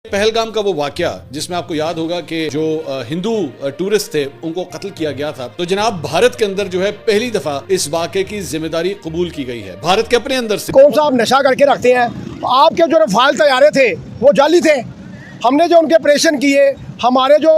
पहलगाम का वो वाकया जिसमें आपको याद होगा कि जो हिंदू टूरिस्ट थे उनको कत्ल किया गया था, तो जनाब भारत के अंदर जो है पहली दफा इस वाकये की जिम्मेदारी कबूल की गई है भारत के अपने अंदर से। कौन सा आप नशा करके रखते हैं? आपके जो रफाल तैयारे थे वो जाली थे। हमने जो उनके ऑपरेशन किए, हमारे जो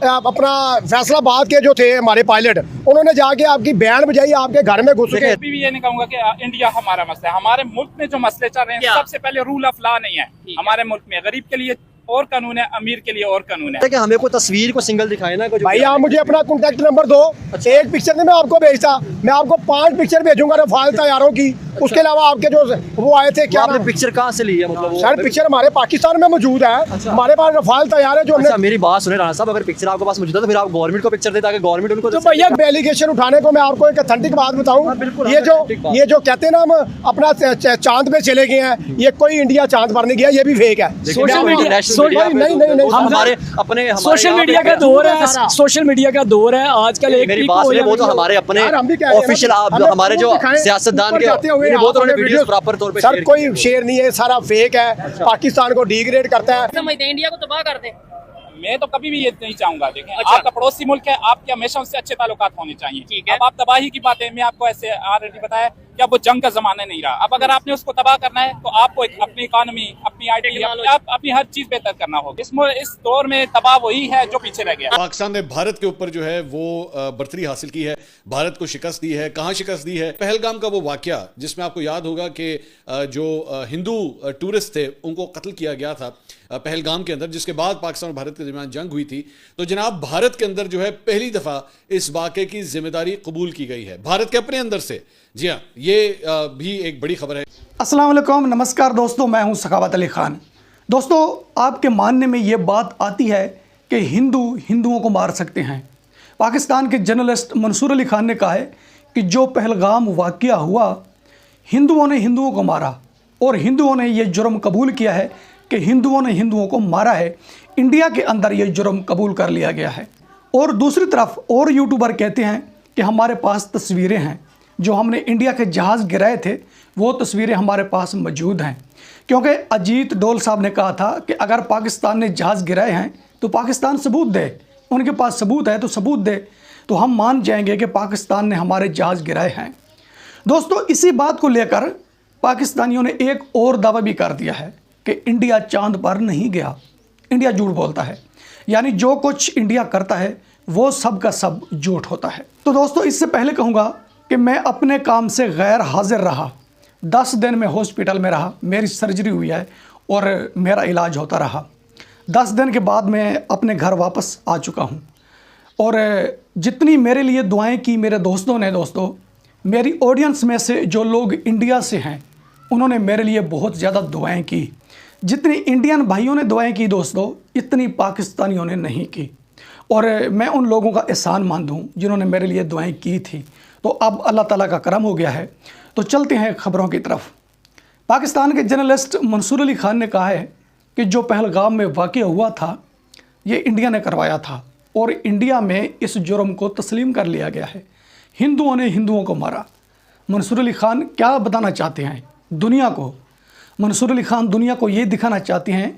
अपना फैसलाबाद के जो थे हमारे पायलट, उन्होंने जाके आपकी बैंड बजाई, आपके घर में घुस के। भी ये नहीं कहूंगा कि इंडिया हमारा मसला है। हमारे मुल्क में जो मसले चल रहे हैं, सबसे पहले रूल ऑफ लॉ नहीं है हमारे मुल्क में। गरीब के लिए और कानून है, अमीर के लिए और कानून है। हमें कोई तस्वीर को सिंगल दिखाए ना भाई, आप मुझे अपना कॉन्टैक्ट नंबर दो। एक पिक्चर में मैं आपको भेजता, मैं आपको 5 पिक्चर भेजूंगा रफाल तैयारों की। उसके अलावा आपके जो वो आए थे, क्या आपने पिक्चर कहाँ से ली है? मतलब सर, पिक्चर हमारे पाकिस्तान में मौजूद है। हमारे पास रफाल तैयार है जो हमने। मेरी बात सुने राणा साहब, अगर पिक्चर आपके पास मौजूद है तो फिर आप गवर्नमेंट को पिक्चर दे ताकि गवर्नमेंट उनको। तो भैया एलिगेशन उठाने को मैं आपको एक अथेंटिक बात बताऊं, ये जो कहते हैं ना हम अपना चांद पे चले गए हैं, ये कोई इंडिया चांद पर नहीं गया, ये भी फेक है। नहीं, हमारे अपने सोशल मीडिया का दौर है, सोशल मीडिया का दौर है आजकल। एक मेरी बात सुने, वो तो हमारे अपने ऑफिशियल हमारे जो सियासतदान के वो तो वीडियोस प्रॉपर तौर पे सर कोई शेयर नहीं है, सारा फेक है, पाकिस्तान को डिग्रेड करता है। समझते हैं इंडिया को तबाह कर दे। मैं तो कभी भी ये नहीं चाहूंगा। देखें, आपका पड़ोसी मुल्क है, आपके हमेशा उससे अच्छे ताल्लुकात होने चाहिए। ठीक है, अब आप तबाही की बातें, मैं आपको ऐसे ऑलरेडी बताया कि अब वो जंग का जमाना नहीं रहा। अब अगर आपने उसको तबाह करना है तो आपको अपनी इकोनॉमी, अपनी आईटी, अपनी हर चीज बेहतर करना होगा। इस दौर में तबाह वही है जो पीछे रह गया। पाकिस्तान ने भारत के ऊपर जो है वो बर्तरी हासिल की है, भारत को शिकस्त दी है। कहाँ शिकस्त दी है? पहलगाम का वो वाकया जिसमें आपको याद होगा कि जो हिंदू टूरिस्ट थे उनको कत्ल किया गया था पहलगाम के अंदर, जिसके बाद पाकिस्तान और भारत के दरमियान जंग हुई थी। तो जनाब भारत के अंदर जो है पहली दफा इस वाकये की जिम्मेदारी कबूल की गई है भारत के अपने अंदर से। जी हाँ, ये भी एक बड़ी खबर है। अस्सलाम वालेकुम, नमस्कार दोस्तों, मैं हूं सखावत अली खान। दोस्तों, आपके मानने में ये बात आती है कि हिंदू हिंदुओं को मार सकते हैं। पाकिस्तान के जर्नलिस्ट मंसूर अली खान ने कहा है कि जो पहलगाम वाकया हुआ, हिंदुओं ने हिंदुओं को मारा और हिंदुओं ने ये जुर्म कबूल किया है कि हिंदुओं ने हिंदुओं को मारा है। इंडिया के अंदर ये जुर्म कबूल कर लिया गया है। और दूसरी तरफ और यूट्यूबर कहते हैं कि हमारे पास तस्वीरें हैं, जो हमने इंडिया के जहाज़ गिराए थे वो तस्वीरें हमारे पास मौजूद हैं। क्योंकि अजीत डोल साहब ने कहा था कि अगर पाकिस्तान ने जहाज़ गिराए हैं तो पाकिस्तान सबूत दे, उनके पास सबूत है तो सबूत दे, तो हम मान जाएंगे कि पाकिस्तान ने हमारे जहाज़ गिराए हैं। दोस्तों, इसी बात को लेकर पाकिस्तानियों ने एक और दावा भी कर दिया है कि इंडिया चांद पर नहीं गया। इंडिया झूठ बोलता है, यानी जो कुछ इंडिया करता है वो सब का सब झूठ होता है। तो दोस्तों, इससे पहले कहूँगा कि मैं अपने काम से गैर हाजिर रहा। 10 दिन में हॉस्पिटल में रहा, मेरी सर्जरी हुई है और मेरा इलाज होता रहा। 10 दिन के बाद मैं अपने घर वापस आ चुका हूँ। और जितनी मेरे लिए दुआएं की मेरे दोस्तों ने, दोस्तों मेरी ऑडियंस में से जो लोग इंडिया से हैं उन्होंने मेरे लिए बहुत ज़्यादा दुआएं की। जितनी इंडियन भाइयों ने दुआएं की दोस्तों, इतनी पाकिस्तानियों ने नहीं की। और मैं उन लोगों का एहसान मानता हूँ जिन्होंने मेरे लिए दुआएं की थी। तो अब अल्लाह ताला का करम हो गया है। तो चलते हैं खबरों की तरफ। पाकिस्तान के जर्नलिस्ट मंसूर अली खान ने कहा है कि जो पहलगाम में वाक़या हुआ था ये इंडिया ने करवाया था और इंडिया में इस जुर्म को तस्लीम कर लिया गया है। हिंदुओं ने हिंदुओं को मारा। मंसूर अली खान क्या बताना चाहते हैं दुनिया को? मंसूर अली खान दुनिया को ये दिखाना चाहते हैं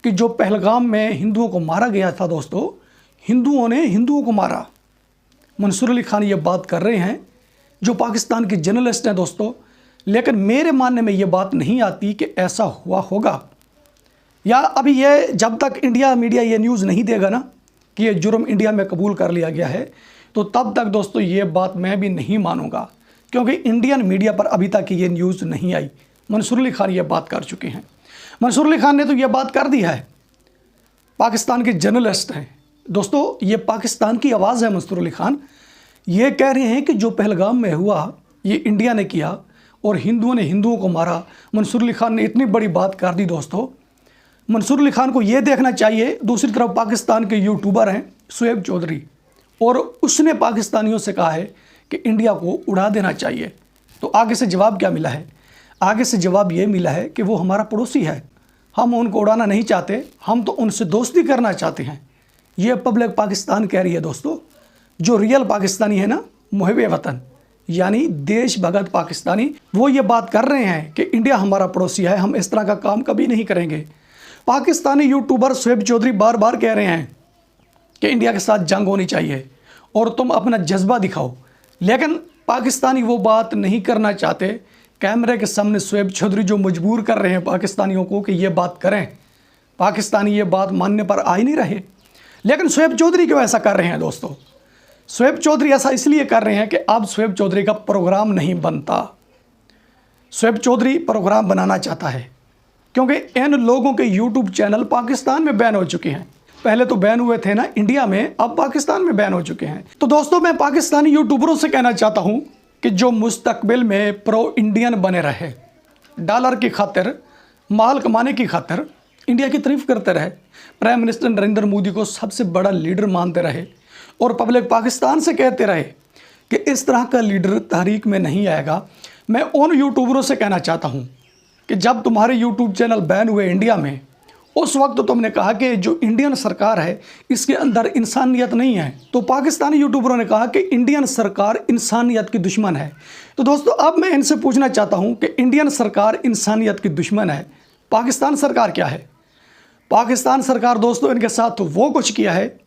कि जो पहलगाम में हिंदुओं को मारा गया था दोस्तों, हिंदुओं ने हिंदुओं को मारा। मंसूर अली खान ये बात कर रहे हैं, जो पाकिस्तान के जर्नलिस्ट हैं दोस्तों। लेकिन मेरे मानने में ये बात नहीं आती कि ऐसा हुआ होगा, या अभी ये जब तक इंडिया मीडिया ये न्यूज़ नहीं देगा ना कि ये जुर्म इंडिया में कबूल कर लिया गया है, तो तब तक दोस्तों ये बात मैं भी नहीं मानूंगा, क्योंकि इंडियन मीडिया पर अभी तक ये न्यूज़ नहीं आई। मंसूर अली खान ये बात कर चुके हैं। मंसूर अली खान ने तो ये बात कर दी है, पाकिस्तान के जर्नलिस्ट हैं दोस्तों, ये पाकिस्तान की आवाज़ है। मंसूर अली खान ये कह रहे हैं कि जो पहलगाम में हुआ ये इंडिया ने किया और हिंदुओं ने हिंदुओं को मारा। मंसूर अली खान ने इतनी बड़ी बात कर दी दोस्तों। मंसूर अली खान को ये देखना चाहिए, दूसरी तरफ पाकिस्तान के यूट्यूबर हैं शुएब चौधरी, और उसने पाकिस्तानियों से कहा है कि इंडिया को उड़ा देना चाहिए। तो आगे से जवाब क्या मिला है? आगे से जवाब ये मिला है कि वो हमारा पड़ोसी है, हम उनको उड़ाना नहीं चाहते, हम तो उनसे दोस्ती करना चाहते हैं। ये पब्लिक पाकिस्तान कह रही है दोस्तों। जो रियल पाकिस्तानी है ना, मुहिब वतन यानी देश भगत पाकिस्तानी, वो ये बात कर रहे हैं कि इंडिया हमारा पड़ोसी है, हम इस तरह का काम कभी नहीं करेंगे। पाकिस्तानी यूट्यूबर शोएब चौधरी बार बार कह रहे हैं कि इंडिया के साथ जंग होनी चाहिए और तुम अपना जज्बा दिखाओ, लेकिन पाकिस्तानी वो बात नहीं करना चाहते। कैमरे के सामने शोएब चौधरी जो मजबूर कर रहे हैं पाकिस्तानियों को कि ये बात करें, पाकिस्तानी ये बात मानने पर आ ही नहीं रहे। लेकिन शोएब चौधरी क्यों ऐसा कर रहे हैं दोस्तों? शोएब चौधरी ऐसा इसलिए कर रहे हैं कि अब शोएब चौधरी का प्रोग्राम नहीं बनता। शोएब चौधरी प्रोग्राम बनाना चाहता है क्योंकि इन लोगों के यूट्यूब चैनल पाकिस्तान में बैन हो चुके हैं। पहले तो बैन हुए थे ना इंडिया में, अब पाकिस्तान में बैन हो चुके हैं। तो दोस्तों मैं पाकिस्तानी यूट्यूबरों से कहना चाहता हूं कि जो मुस्तकबिल में प्रो इंडियन बने रहे, डॉलर की खातिर, माल कमाने की खातिर इंडिया की तारीफ करते रहे, प्राइम मिनिस्टर नरेंद्र मोदी को सबसे बड़ा लीडर मानते रहे और पब्लिक पाकिस्तान से कहते रहे कि इस तरह का लीडर तहरीक में नहीं आएगा। मैं उन यूट्यूबरों से कहना चाहता हूं कि जब तुम्हारे यूट्यूब चैनल बैन हुए इंडिया में, उस वक्त तो तुमने कहा कि जो इंडियन सरकार है इसके अंदर इंसानियत नहीं है। तो पाकिस्तानी यूट्यूबरों ने कहा कि इंडियन सरकार इंसानियत की दुश्मन है। तो दोस्तों अब मैं इनसे पूछना चाहता हूं कि इंडियन सरकार इंसानियत की दुश्मन है, पाकिस्तान सरकार क्या है? पाकिस्तान सरकार दोस्तों इनके साथ वो कुछ किया है,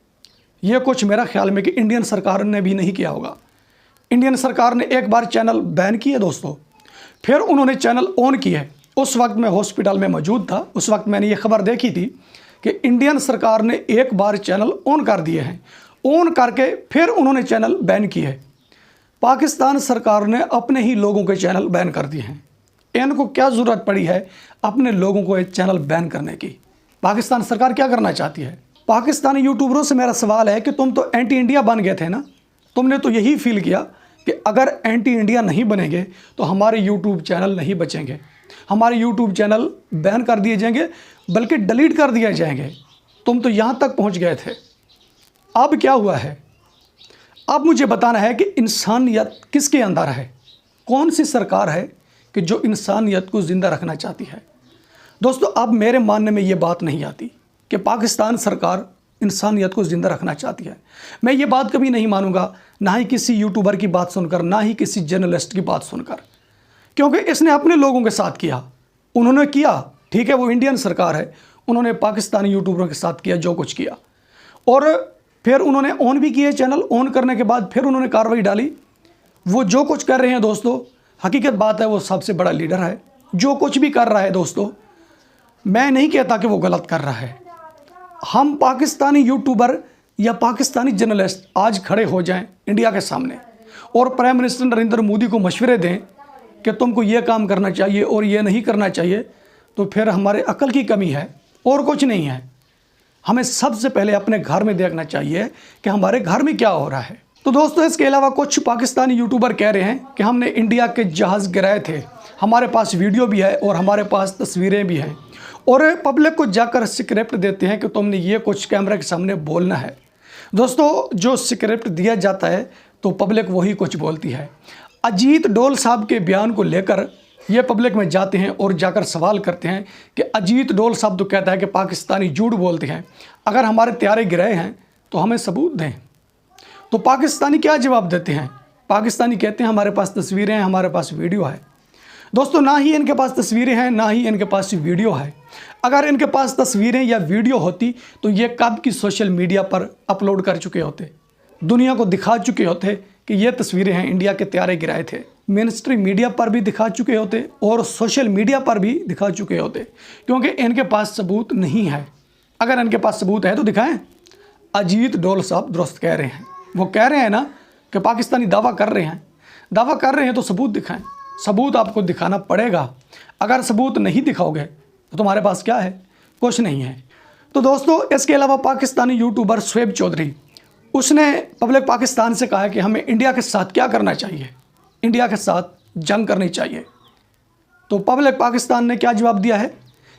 ये कुछ मेरा ख्याल में कि इंडियन सरकार ने भी नहीं किया होगा। इंडियन सरकार ने एक बार चैनल बैन किए दोस्तों, फिर उन्होंने चैनल ऑन किए। उस वक्त मैं हॉस्पिटल में मौजूद था, उस वक्त मैंने ये खबर देखी थी कि इंडियन सरकार ने एक बार चैनल ऑन कर दिए हैं, ऑन करके फिर उन्होंने चैनल बैन किए। पाकिस्तान सरकार ने अपने ही लोगों के चैनल बैन कर दिए हैं। इनको क्या ज़रूरत पड़ी है अपने लोगों को एक चैनल बैन करने की? पाकिस्तान सरकार क्या करना चाहती है? पाकिस्तानी यूट्यूबरों से मेरा सवाल है कि तुम तो एंटी इंडिया बन गए थे ना, तुमने तो यही फील किया कि अगर एंटी इंडिया नहीं बनेंगे तो हमारे यूट्यूब चैनल नहीं बचेंगे, हमारे यूट्यूब चैनल बैन कर दिए जाएंगे, बल्कि डिलीट कर दिए जाएंगे। तुम तो यहाँ तक पहुँच गए थे। अब क्या हुआ है? अब मुझे बताना है कि इंसानियत किसके अंदर है, कौन सी सरकार है कि जो इंसानियत को ज़िंदा रखना चाहती है। दोस्तों अब मेरे मानने में ये बात नहीं आती कि पाकिस्तान सरकार इंसानियत को ज़िंदा रखना चाहती है। मैं ये बात कभी नहीं मानूंगा, ना ही किसी यूट्यूबर की बात सुनकर, ना ही किसी जर्नलिस्ट की बात सुनकर, क्योंकि इसने अपने लोगों के साथ किया। उन्होंने किया, ठीक है, वो इंडियन सरकार है, उन्होंने पाकिस्तानी यूट्यूबरों के साथ किया जो कुछ किया, और फिर उन्होंने ऑन भी किए चैनल। ऑन करने के बाद फिर उन्होंने कार्रवाई डाली। वो जो कुछ कर रहे हैं दोस्तों, हकीकत बात है वो सबसे बड़ा लीडर है। जो कुछ भी कर रहा है दोस्तों, मैं नहीं कहता कि वो गलत कर रहा है। हम पाकिस्तानी यूट्यूबर या पाकिस्तानी जर्नलिस्ट आज खड़े हो जाएं इंडिया के सामने और प्राइम मिनिस्टर नरेंद्र मोदी को मशवरे दें कि तुमको ये काम करना चाहिए और ये नहीं करना चाहिए, तो फिर हमारे अकल की कमी है और कुछ नहीं है। हमें सबसे पहले अपने घर में देखना चाहिए कि हमारे घर में क्या हो रहा है। तो दोस्तों इसके अलावा कुछ पाकिस्तानी यूट्यूबर कह रहे हैं कि हमने इंडिया के जहाज़ गिराए थे, हमारे पास वीडियो भी है और हमारे पास तस्वीरें भी हैं, और पब्लिक को जाकर स्क्रिप्ट देते हैं कि तुमने ये कुछ कैमरे के सामने बोलना है। दोस्तों जो स्क्रिप्ट दिया जाता है तो पब्लिक वही कुछ बोलती है। अजीत डोल साहब के बयान को लेकर ये पब्लिक में जाते हैं और जाकर सवाल करते हैं कि अजीत डोल साहब तो कहता है कि पाकिस्तानी झूठ बोलते हैं, अगर हमारे त्यारे गिराए हैं तो हमें सबूत दें। तो पाकिस्तानी क्या जवाब देते हैं? पाकिस्तानी कहते हैं हमारे पास तस्वीरें हैं, हमारे पास वीडियो है। दोस्तों ना ही इनके पास तस्वीरें हैं, ना ही इनके पास वीडियो है। अगर इनके पास तस्वीरें या वीडियो होती तो ये कब की सोशल मीडिया पर अपलोड कर चुके होते, दुनिया को दिखा चुके होते कि ये तस्वीरें हैं, इंडिया के त्यारे गिराए थे। मेनस्ट्रीम मीडिया पर भी दिखा चुके होते और सोशल मीडिया पर भी दिखा चुके होते, क्योंकि इनके पास सबूत नहीं है। अगर इनके पास सबूत है तो दिखाएं। अजीत डोल साहब दुरुस्त कह रहे हैं, वो कह रहे हैं ना कि पाकिस्तानी दावा कर रहे हैं तो सबूत दिखाएं। सबूत आपको दिखाना पड़ेगा। अगर सबूत नहीं दिखाओगे तो तुम्हारे पास क्या है? कुछ नहीं है। तो दोस्तों इसके अलावा पाकिस्तानी यूट्यूबर शोएब चौधरी, उसने पब्लिक पाकिस्तान से कहा है कि हमें इंडिया के साथ क्या करना चाहिए, इंडिया के साथ जंग करनी चाहिए। तो पब्लिक पाकिस्तान ने क्या जवाब दिया है?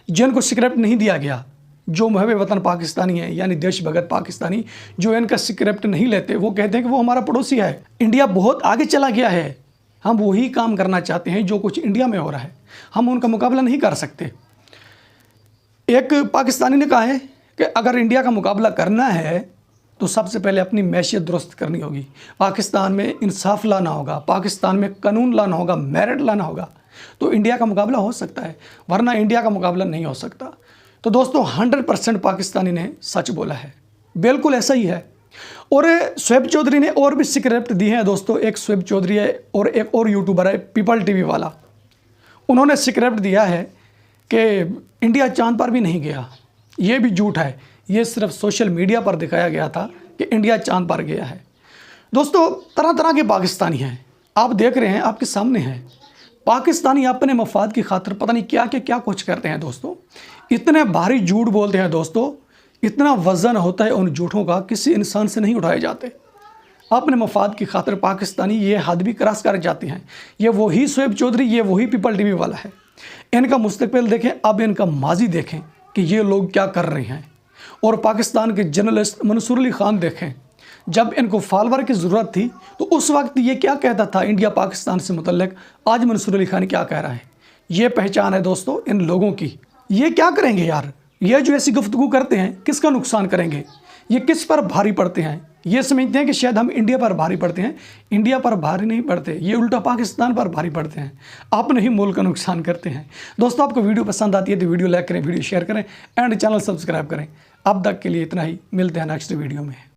जिनको स्क्रिप्ट नहीं दिया गया, जो मुहब्बे वतन पाकिस्तानी है यानी देश भगत पाकिस्तानी, जो इनका स्क्रिप्ट नहीं लेते, वो कहते हैं कि वो हमारा पड़ोसी है, इंडिया बहुत आगे चला गया है, हम वही काम करना चाहते हैं जो कुछ इंडिया में हो रहा है, हम उनका मुकाबला नहीं कर सकते। एक पाकिस्तानी ने कहा है कि अगर इंडिया का मुकाबला करना है तो सबसे पहले अपनी मैशियत दुरुस्त करनी होगी, पाकिस्तान में इंसाफ लाना होगा, पाकिस्तान में कानून लाना होगा, मेरिट लाना होगा, तो इंडिया का मुकाबला हो सकता है, वरना इंडिया का मुकाबला नहीं हो सकता। तो दोस्तों 100% पाकिस्तानी ने सच बोला है, बिल्कुल ऐसा ही है। और शोएब चौधरी ने और भी स्क्रिप्ट दी है दोस्तों। एक शोएब चौधरी है और एक और यूट्यूबर है पीपल टीवी वाला, उन्होंने स्क्रिप्ट दिया है कि इंडिया चांद पर भी नहीं गया। ये भी झूठ है, ये सिर्फ सोशल मीडिया पर दिखाया गया था कि इंडिया चांद पर गया है। दोस्तों तरह तरह के पाकिस्तानी हैं, आप देख रहे हैं, आपके सामने हैं। पाकिस्तानी अपने मफाद की खातिर पता नहीं क्या कुछ करते हैं दोस्तों। इतने भारी झूठ बोलते हैं दोस्तों, इतना वज़न होता है उन झूठों का, किसी इंसान से नहीं उठाए जाते। अपने मफाद की खातिर पाकिस्तानी ये हद भी क्रॉस कर जाते हैं। ये वही शोएब चौधरी, ये वही पीपल टीवी वाला है। इनका मुस्तकबिल देखें, अब इनका माजी देखें कि ये लोग क्या कर रहे हैं। और पाकिस्तान के जर्नलिस्ट मंसूर अली खान देखें, जब इनको फॉलोवर की ज़रूरत थी तो उस वक्त ये क्या कहता था इंडिया पाकिस्तान से मुतल्लिक, आज मंसूर अली खान क्या कह रहा है। ये पहचान है दोस्तों इन लोगों की। ये क्या करेंगे यार, ये जो ऐसी गुफ्तगू करते हैं किसका नुकसान करेंगे, ये किस पर भारी पड़ते हैं। ये समझते हैं कि शायद हम इंडिया पर भारी पड़ते हैं, इंडिया पर भारी नहीं पड़ते, ये उल्टा पाकिस्तान पर भारी पड़ते हैं, अपने ही मुल्क का नुकसान करते हैं। दोस्तों आपको वीडियो पसंद आती है तो वीडियो लाइक करें, वीडियो शेयर करें एंड चैनल सब्सक्राइब करें। अब तक के लिए इतना ही, मिलते हैं नेक्स्ट वीडियो में।